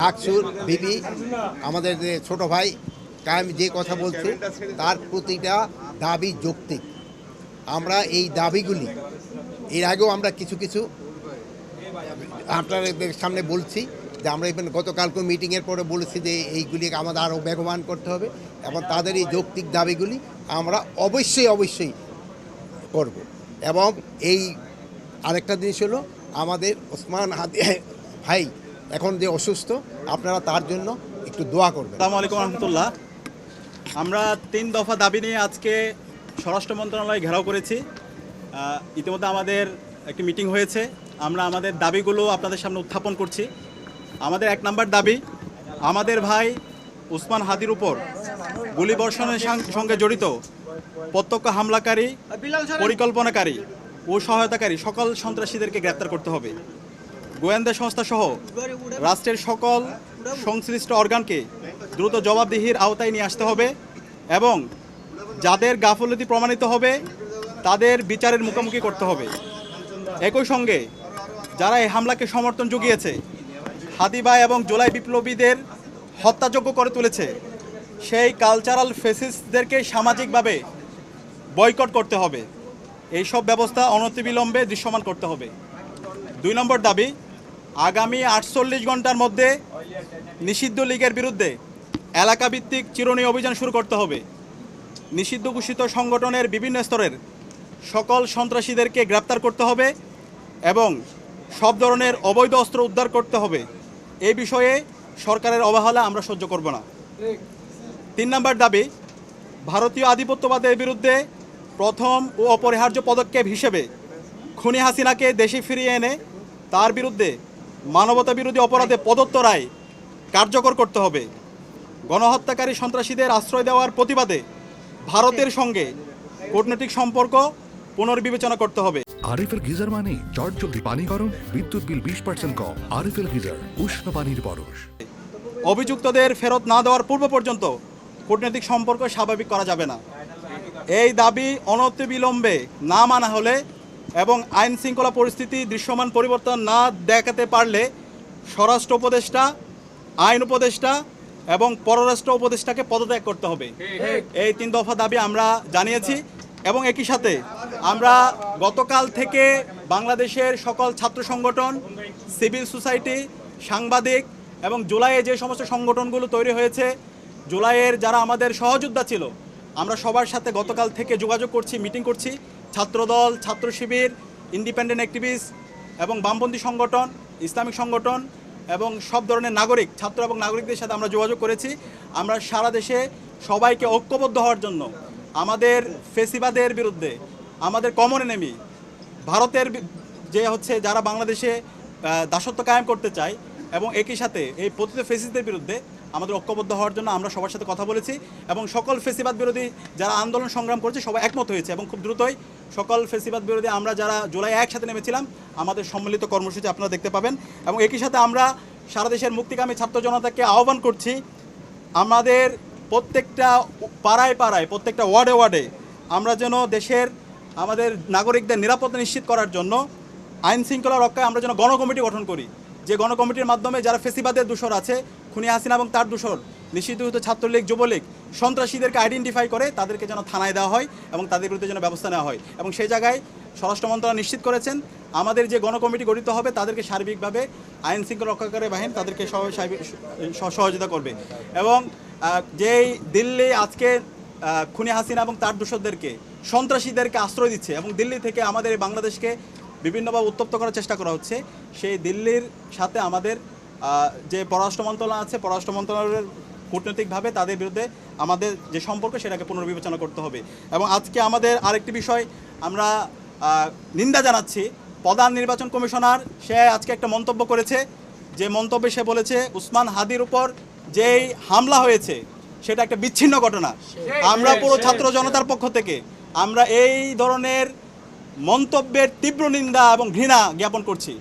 আকসুর বিবি আমাদের যে ছোট ভাই কায়েম যে কথা বলছে তার প্রতিটা দাবি যৌক্তিক। আমরা এই দাবিগুলি এর আগেও আমরা কিছু কিছু আপনাদের সামনে বলছি যে আমরা ইভেন গতকালকে মিটিংয়ের পরে বলেছি যে এইগুলি আমাদের আরও বেগবান করতে হবে এবং তাদের এই যৌক্তিক দাবিগুলি আমরা অবশ্যই করব। এবং এই আরেকটা জিনিস হলো আমাদের ওসমান হাদি ভাই এখন যে অসুস্থ, আপনারা তার জন্য একটু দোয়া করবেন। আসসালামু আলাইকুম রহমতুল্লাহ। আমরা 3 দফা দাবি নিয়ে আজকে স্বরাষ্ট্র মন্ত্রণালয় ঘেরাও করেছি। ইতিমধ্যে আমাদের একটি মিটিং হয়েছে। আমরা আমাদের দাবিগুলো আপনাদের সামনে উত্থাপন করছি। আমাদের 1 নম্বর দাবি, আমাদের ভাই ওসমান হাদির উপর গুলিবর্ষণের সঙ্গে জড়িত প্রত্যক্ষ হামলাকারী, পরিকল্পনাকারী ও সহায়তাকারী সকল সন্ত্রাসীদেরকে গ্রেপ্তার করতে হবে। গোয়েন্দা সংস্থা সহ রাষ্ট্রের সকল সংশ্লিষ্ট অর্গানকে দ্রুত জবাবদিহির আওতায় নিয়ে আসতে হবে এবং যাদের গাফলতি প্রমাণিত হবে তাদের বিচারের মুখোমুখি করতে হবে। একই সঙ্গে যারা এই হামলাকে সমর্থন জুগিয়েছে, হাদি ভাই এবং জুলাই বিপ্লবীদের হত্যাযোগ্য করে তুলেছে, সেই কালচারাল ফেসিস্টদেরকে সামাজিকভাবে বয়কট করতে হবে। এইসব ব্যবস্থা অনতিবিলম্বে দৃশ্যমান করতে হবে। 2 নম্বর দাবি, আগামী 48 ঘন্টার মধ্যে নিষিদ্ধ লীগের বিরুদ্ধে এলাকাভিত্তিক চিরুনি অভিযান শুরু করতে হবে। নিষিদ্ধ ঘোষিত সংগঠনের বিভিন্ন স্তরের সকল সন্ত্রাসীদেরকে গ্রেপ্তার করতে হবে এবং সব ধরনের অবৈধ অস্ত্র উদ্ধার করতে হবে। এই বিষয়ে সরকারের অবহেলা আমরা সহ্য করব না। 3 নম্বর দাবি, ভারতীয় আধিপত্যবাদের বিরুদ্ধে প্রথম ও অপরিহার্য পদক্ষেপ হিসেবে খুনি হাসিনাকে দেশে ফিরিয়ে এনে তার বিরুদ্ধে মানবতা বিরোধী অপরাধে প্রদত্ত রায় কার্যকর করতে হবে। গণহত্যাকারী সন্ত্রাসীদের আশ্রয় দেওয়ার প্রতিবাদে ভারতের সঙ্গে কূটনৈতিক সম্পর্ক পুনর্বিবেচনা করতে হবে। আরএফএল গিজার মানে চটজলদি পানি গরম, বিদ্যুৎ বিল 20% কম। আরএফএল গিজার, উষ্ণ পানির পরশ। অভিযুক্তদের ফেরত না দেওয়ার পূর্ব পর্যন্ত কূটনৈতিক সম্পর্ক স্বাভাবিক করা যাবে না। এই দাবি অনতিবিলম্বে না মানা হলে এবং আইন শৃঙ্খলা পরিস্থিতি দৃশ্যমান পরিবর্তন না দেখাতে পারলে স্বরাষ্ট্র উপদেষ্টা, আইন উপদেষ্টা এবং পররাষ্ট্র উপদেষ্টাকে পদত্যাগ করতে হবে। এই 3 দফা দাবি আমরা জানিয়েছি এবং একই সাথে আমরা গতকাল থেকে বাংলাদেশের সকল ছাত্র সংগঠন, সিভিল সোসাইটি, সাংবাদিক এবং জুলাইয়ে যে সমস্ত সংগঠনগুলো তৈরি হয়েছে, জুলাইয়ের যারা আমাদের সহযোদ্ধা ছিল, আমরা সবার সাথে গতকাল থেকে যোগাযোগ করছি, মিটিং করছি। ছাত্রদল, ছাত্র শিবির, ইন্ডিপেন্ডেন্ট অ্যাক্টিভিস্ট এবং বামপন্থী সংগঠন, ইসলামিক সংগঠন এবং সব ধরনের নাগরিক, ছাত্র এবং নাগরিকদের সাথে আমরা যোগাযোগ করেছি। আমরা সারা দেশে সবাইকে ঐক্যবদ্ধ হওয়ার জন্য আমাদের ফেসিবাদের বিরুদ্ধে, আমাদের কমন এনিমি ভারতের যে যারা বাংলাদেশে দাসত্ব কায়েম করতে চায় এবং একই সাথে এই পতিত ফেসিস্টদের বিরুদ্ধে আমাদের ঐক্যবদ্ধ হওয়ার জন্য আমরা সবার সাথে কথা বলেছি এবং সকল ফেসিবাদ বিরোধী যারা আন্দোলন সংগ্রাম করেছে সবাই একমত হয়েছে এবং খুব দ্রুতই সকল ফেসিবাদ বিরোধী আমরা যারা জুলাই একসাথে নেমেছিলাম আমাদের সম্মিলিত কর্মসূচি আপনারা দেখতে পাবেন। এবং একই সাথে আমরা সারা দেশের মুক্তিকামী ছাত্র জনতাকে আহ্বান করছি, আমাদের প্রত্যেকটা পাড়ায় পাড়ায়, প্রত্যেকটা ওয়ার্ডে ওয়ার্ডে আমরা যেন দেশের আমাদের নাগরিকদের নিরাপত্তা নিশ্চিত করার জন্য আইন শৃঙ্খলা রক্ষায় আমরা যেন গণকমিটি গঠন করি, যে গণকমিটির মাধ্যমে যারা ফেসিবাদের দূষর আছে, খুনি হাসিনা এবং তার দূষর, নিষিদ্ধ ছাত্রলীগ, যুবলীগ, সন্ত্রাসীদেরকে আইডেন্টিফাই করে তাদেরকে যেন থানায় দেওয়া হয় এবং তাদের বিরুদ্ধে যেন ব্যবস্থা নেওয়া হয়। এবং সেই জায়গায় স্বরাষ্ট্র মন্ত্রণালয় নিশ্চিত করেছেন আমাদের যে গণকমিটি গঠিত হবে তাদেরকে সার্বিকভাবে আইন শৃঙ্খলা রক্ষাকারী বাহিনী তাদেরকে সহযোগিতা করবে। এবং যেই দিল্লি আজকে খুনি হাসিনা এবং তার দূষরদেরকে, সন্ত্রাসীদেরকে আশ্রয় দিচ্ছে এবং দিল্লি থেকে আমাদের বাংলাদেশকে বিভিন্নভাবে উত্তপ্ত করার চেষ্টা করা হচ্ছে, সেই দিল্লির সাথে আমাদের যে পররাষ্ট্র মন্ত্রণালয় আছে, পররাষ্ট্র মন্ত্রণালয়ের কূটনৈতিকভাবে তাদের বিরুদ্ধে আমাদের যে সম্পর্ক সেটাকে পুনর্বিবেচনা করতে হবে। এবং আজকে আমাদের আরেকটি বিষয় আমরা নিন্দা জানাচ্ছি, প্রধান নির্বাচন কমিশনার সে আজকে একটা মন্তব্য করেছে, যে মন্তব্যে সে বলেছে ওসমান হাদির উপর যেই হামলা হয়েছে সেটা একটা বিচ্ছিন্ন ঘটনা। আমরা পুরো ছাত্র জনতার পক্ষ থেকে আমরা এই ধরনের মন্তব্যের তীব্র নিন্দা এবং ঘৃণা জ্ঞাপন করছি।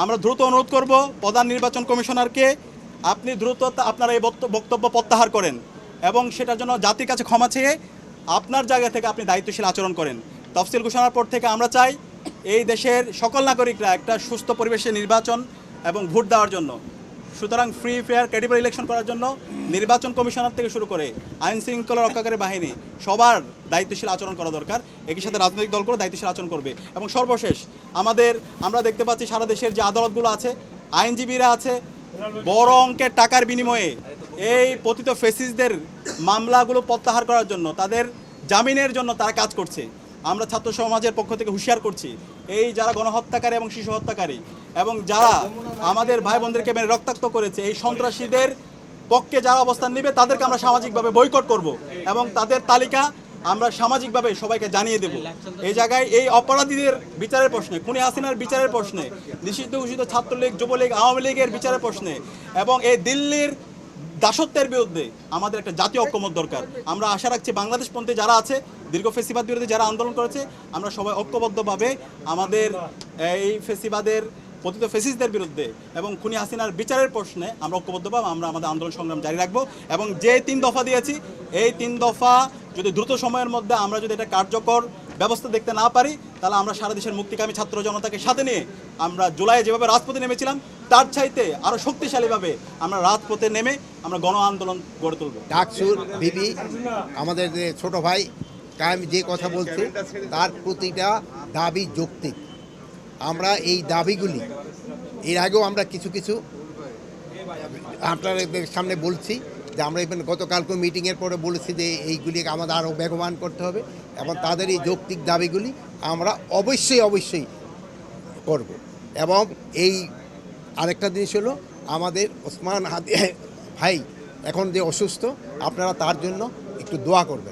আমরা দ্রুত অনুরোধ করব প্রধান নির্বাচন কমিশনারকে, আপনি দ্রুত আপনার এই বক্তব্য প্রত্যাহার করেন এবং সেটার জন্য জাতির কাছে ক্ষমা চেয়ে আপনার জায়গা থেকে আপনি দায়িত্বশীল আচরণ করেন। তফসিল ঘোষণার পর থেকে আমরা চাই এই দেশের সকল নাগরিকরা একটা সুস্থ পরিবেশে নির্বাচন এবং ভোট দেওয়ার জন্য সুতরাং ফ্রি ফেয়ার ক্রেডিবল ইলেকশন করার জন্য নির্বাচন কমিশনার থেকে শুরু করে আইন শৃঙ্খলা রক্ষাকারী বাহিনী সবার দায়িত্বশীল আচরণ করা দরকার। একই সাথে রাজনৈতিক দলগুলো দায়িত্বশীল আচরণ করবে। এবং সর্বশেষ আমরা দেখতে পাচ্ছি সারা দেশের যে আদালতগুলো আছে, আইনজীবীরা আছে, বড় অঙ্কের টাকার বিনিময়ে এই পতিত ফেসিসদের মামলাগুলো প্রত্যাহার করার জন্য, তাদের জামিনের জন্য তারা কাজ করছে। আমরা ছাত্র সমাজের পক্ষ থেকে হুঁশিয়ার করছি, এই যারা গণহত্যাকারী এবং শিশু হত্যাকারী এবং যারা আমাদের ভাই বোনদেরকে মেরে রক্তাক্ত করেছে, এই সন্ত্রাসীদের পক্ষে যারা অবস্থান নেবে তাদেরকে আমরা সামাজিকভাবে বয়কট করব এবং তাদের তালিকা আমরা সামাজিকভাবে সবাইকে জানিয়ে দেব। এই জায়গায় এই অপরাধীদের বিচারের প্রশ্নে, খুনি হাসিনার বিচারের প্রশ্নে, নিষিদ্ধ ঘোষিত ছাত্রলীগ, যুবলীগ, আওয়ামী লীগের বিচারের প্রশ্নে এবং এই দিল্লির দাসত্বের বিরুদ্ধে আমাদের একটা জাতীয় ঐক্যমত দরকার। আমরা আশা রাখছি বাংলাদেশপন্থী যারা আছে, দীর্ঘ ফেসিবাদ বিরোধী যারা আন্দোলন করেছে, আমরা সবাই ঐক্যবদ্ধভাবে আমাদের এই ফেসিবাদের পতিত ফেসিসদের বিরুদ্ধে এবং খুনি হাসিনার বিচারের প্রশ্নে আমরা ঐক্যবদ্ধভাবে আমরা আমাদের আন্দোলন সংগ্রাম জারি রাখবো। এবং যে 3 দফা দিয়েছি, এই 3 দফা যদি দ্রুত সময়ের মধ্যে আমরা যদি এটা কার্যকর ব্যবস্থা দেখতে না পারি, তাহলে আমরা সারা দেশের মুক্তিকামী ছাত্র জনতাকে সাথে নিয়ে আমরা জুলাইয়ে যেভাবে রাজপথে নেমেছিলাম তার চাইতে আরও শক্তিশালীভাবে আমরা রাজপথে নেমে আমরা গণ আন্দোলন গড়ে তুলব। ডাকসুর বিবি আমাদের যে ছোট ভাই কায়েম যে কথা বলছে, তার প্রতিটা দাবি যৌক্তিক। আমরা এই দাবিগুলি এর আগেও আমরা কিছু কিছু আপনাদের সামনে বলছি যে আমরা এখানে গতকালকে মিটিংয়ের পরে বলেছি যে এইগুলি আমাদের আরও বেগবান করতে হবে এবং তাদের এই যৌক্তিক দাবিগুলি আমরা অবশ্যই করব। এবং এই আরেকটা জিনিস হলো, আমাদের ওসমান হাদি ভাই এখন যে অসুস্থ, আপনারা তার জন্য একটু দোয়া করবেন।